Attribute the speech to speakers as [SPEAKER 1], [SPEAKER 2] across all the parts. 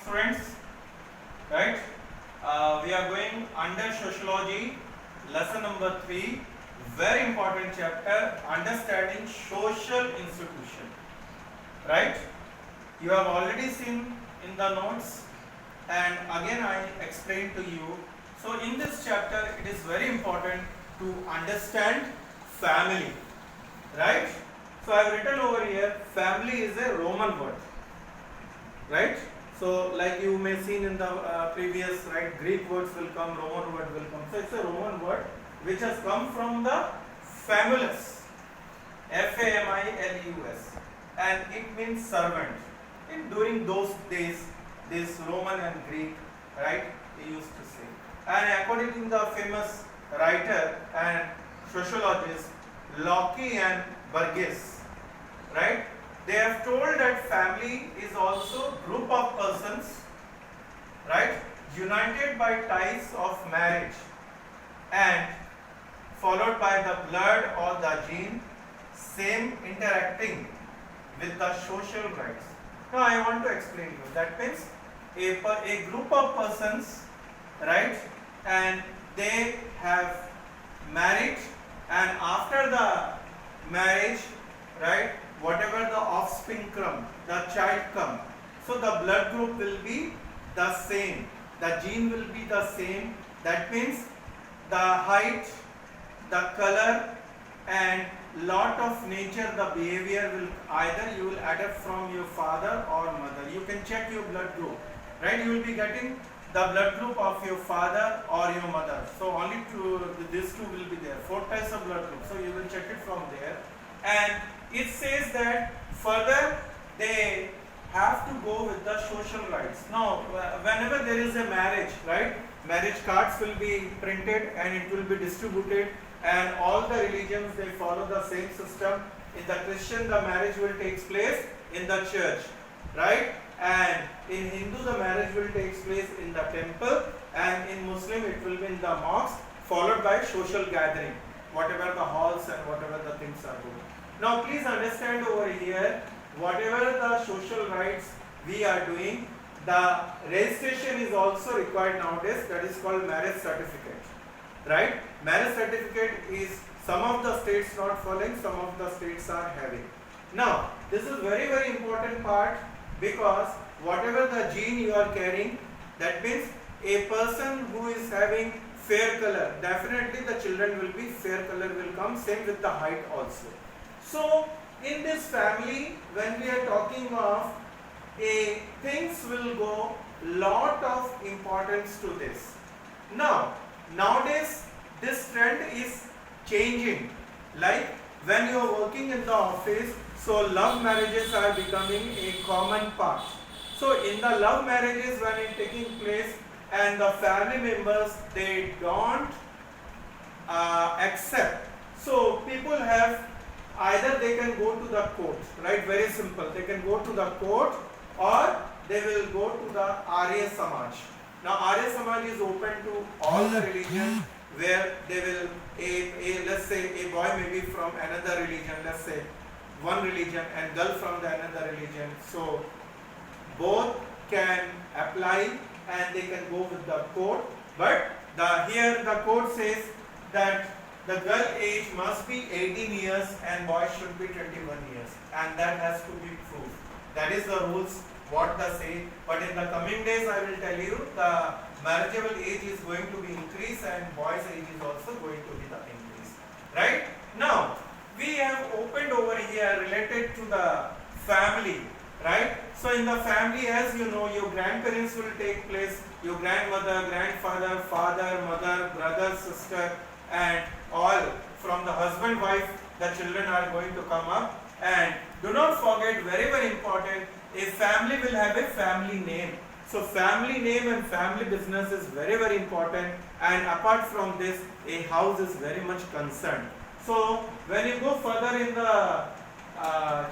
[SPEAKER 1] students, right? We are going under sociology, lesson number 3, very important chapter, understanding social institution, right? You have already seen in the notes, and again I explain to you. So in this chapter, it is very important to understand family, right? So I have written over here, family is a Roman word, right? So like you may seen in the previous, right, Greek words will come, Roman word will come. So it's a Roman word which has come from the famulus, F-A-M-I-L-U-S, and it means servant. During those days, this Roman and Greek, right, they used to say. And according to the famous writer and sociologist Locke and Burgess, right, they have told that family is also group of persons, right, united by ties of marriage and followed by the blood or the gene, same interacting with the social rights. Now I want to explain you. That means a group of persons, right, and they have married, and after the marriage, right, whatever the offspring come, the child come, so the blood group will be the same, the gene will be the same. That means the height, the color, and lot of nature, the behavior will either you will adapt from your father or mother. You can check your blood group, right? You will be getting the blood group of your father or your mother. So only these two will be there. 4 types of blood group. So you will check it from there. And it says that further they have to go with the social rights. Now, whenever there is a marriage, right? Marriage cards will be printed and it will be distributed. And all the religions, they follow the same system. In the Christian, the marriage will take place in the church, right? And in Hindu, the marriage will take place in the temple, and in Muslim, it will be in the mosque, followed by social gathering, whatever the halls and whatever the things are going. Now, please understand over here, whatever the social rights we are doing, the registration is also required nowadays. That is called marriage certificate, right? Marriage certificate is some of the states not following, some of the states are having. Now, this is very, very important part, because whatever the gene you are carrying, that means a person who is having fair color, definitely the children will be fair color will come, same with the height also. So, in this family, when we are talking of things will go lot of importance to this. Now, nowadays, this trend is changing. Like when you are working in the office, so love marriages are becoming a common part. So in the love marriages, when it taking place, and the family members, they don't accept. So people have, either they can go to the court, right? Very simple. They can go to the court, or they will go to the Arya Samaj. Now Arya Samaj is open to all the religions, where they will, let's say a boy may be from another religion, let's say one religion, and girl from the another religion. So both can apply and they can go with the court. But here the court says that the girl age must be 18 years and boy should be 21 years, and that has to be proved. That is the rules what they say. But in the coming days, I will tell you, the marriageable age is going to be increased and boys age is also going to be the increase, right? Now, we have opened over here related to the family, right? So in the family, as you know, your grandparents will take place, your grandmother, grandfather, father, mother, brother, sister, and all from the husband, wife, the children are going to come up. And do not forget, very, very important, a family will have a family name. So family name and family business is very, very important, and apart from this, a house is very much concerned. So when you go further in the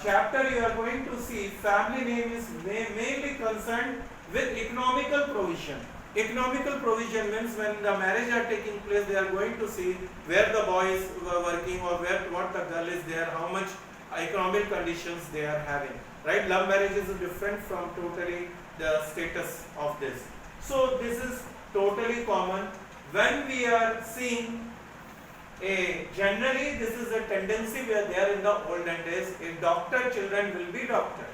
[SPEAKER 1] chapter, you are going to see family name is mainly concerned with economical provision. Economical provision means when the marriage are taking place, they are going to see where the boy is working, or what the girl is there, how much economic conditions they are having. right? Love marriage is different from totally the status of this. So this is totally common. When we are seeing generally this is a tendency where they are in the olden days, a doctor children will be doctor,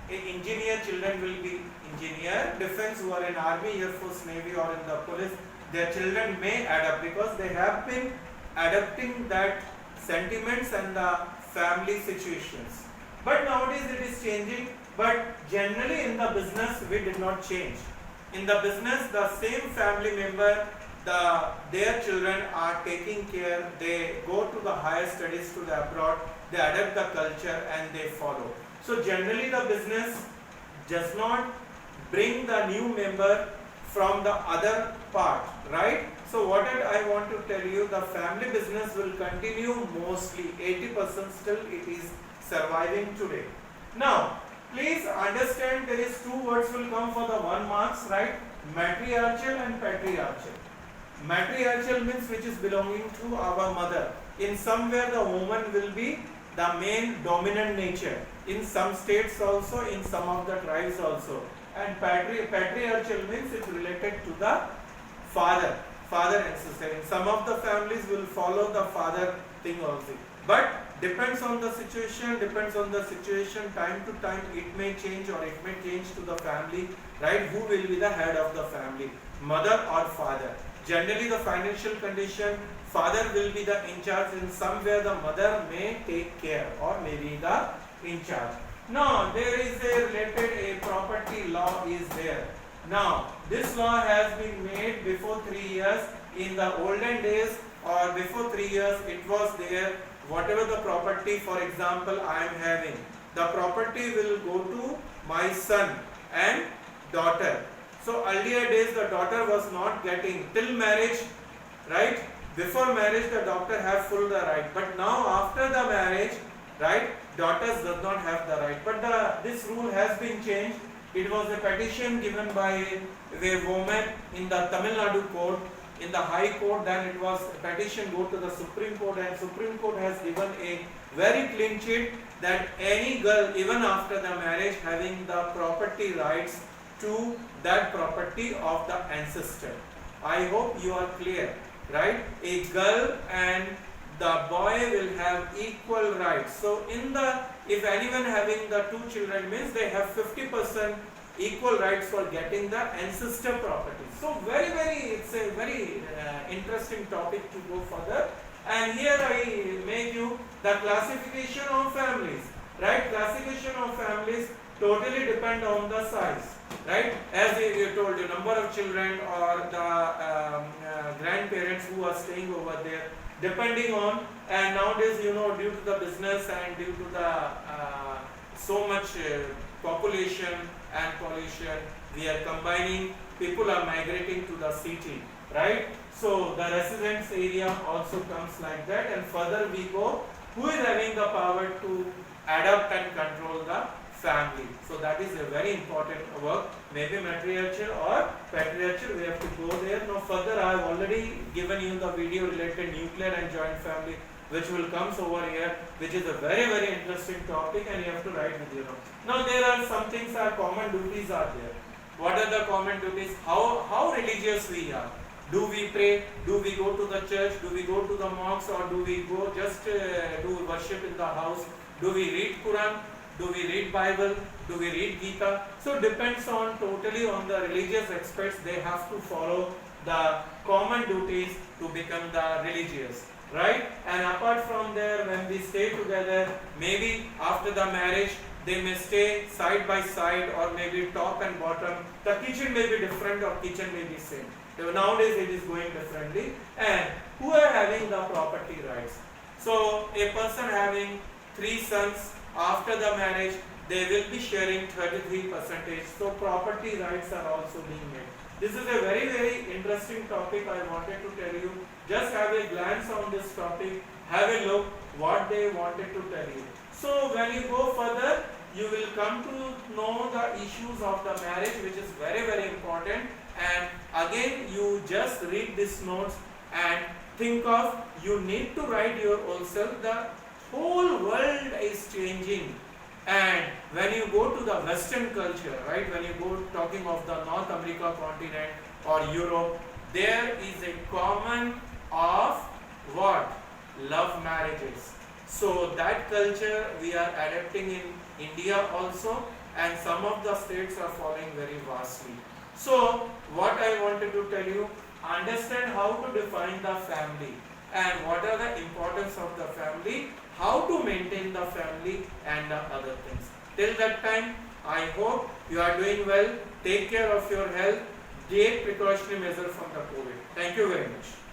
[SPEAKER 1] a engineer children will be engineer, defense who are in army, air force, navy or in the police, their children may adapt because they have been adapting that sentiments and the family situations. But nowadays it is changing, but generally in the business we did not change. In the business the same family member, their children are taking care, they go to the higher studies to the abroad, they adapt the culture and they follow. So generally the business does not bring the new member from the other part, right? So what I want to tell you, the family business will continue mostly, 80% still it is surviving today. Now, please understand there is two words will come for the 1 marks, right? Matriarchal and patriarchal. Matriarchal means which is belonging to our mother. In somewhere the woman will be the main dominant nature. In some states also, in some of the tribes also. And patriarchal means it's related to the father and sister. In some of the families will follow the father thing also. But depends on the situation, time to time it may change or it may change to the family, right? Who will be the head of the family, mother or father? Generally the financial condition, father will be the in charge, in somewhere the mother may take care or may be the in charge. Now there is a related property law is there. Now this law has been made before 3 years. In the olden days or before 3 years it was there. Whatever the property, for example, I am having, the property will go to my son and daughter. So earlier days the daughter was not getting till marriage, right? Before marriage the daughter have full the right, but now after the marriage, right, daughters does not have the right. But this rule has been changed. It was a petition given by a woman in the Tamil Nadu court, in the High Court, then it was a petition go to the Supreme Court, and Supreme Court has given a very clean sheet that any girl even after the marriage having the property rights to that property of the ancestor. I hope you are clear, right? A girl and the boy will have equal rights. So if anyone having the two children means they have 50% equal rights for getting the ancestor property. So it's a very interesting topic to go further. And here I make you the classification of families, right? Classification of families totally depend on the size, right? As you told you, number of children or the grandparents who are staying over there, depending on, and nowadays due to the business and due to the so much population and pollution, we are combining, people are migrating to the city, right? So the residence area also comes like that, and further we go, who is having the power to adapt and control the family. So that is a very important work, maybe matriarchal or patriarchal, we have to go there. Now further I have already given you the video related nuclear and joint family, which will comes over here, which is a very interesting topic, and you have to write with you. Now there are some things, are common duties are there. What are the common duties? How religious we are? Do we pray? Do we go to the church? Do we go to the mosque, or do we go just do worship in the house? Do we read Quran? Do we read Bible? Do we read Gita? So depends on totally on the religious experts. They have to follow the common duties to become the religious, right? And apart from there, when we stay together, maybe after the marriage, they may stay side by side or maybe top and bottom. The kitchen may be different or kitchen may be same. Nowadays it is going differently. And who are having the property rights? So a person having 3 sons, after the marriage, they will be sharing 33%. So property rights are also being made. This is a very interesting topic I wanted to tell you. Just have a glance on this topic, have a look what they wanted to tell you. So when you go further, you will come to know the issues of the marriage, which is very important. And again, you just read these notes and think of, you need to write your own self. The whole world is changing.
[SPEAKER 2] And when you go to the Western culture, right, when you go talking of the North America continent or Europe, there is a common of what? Love marriages. So that culture we are adapting in India also, and some of the states are following very vastly. So what I wanted to tell you, understand how to define the family and what are the importance of the family, how to maintain the family and the other things. Till that time, I hope you are doing well. Take care of your health. Take precautionary measures from the COVID. Thank you very much.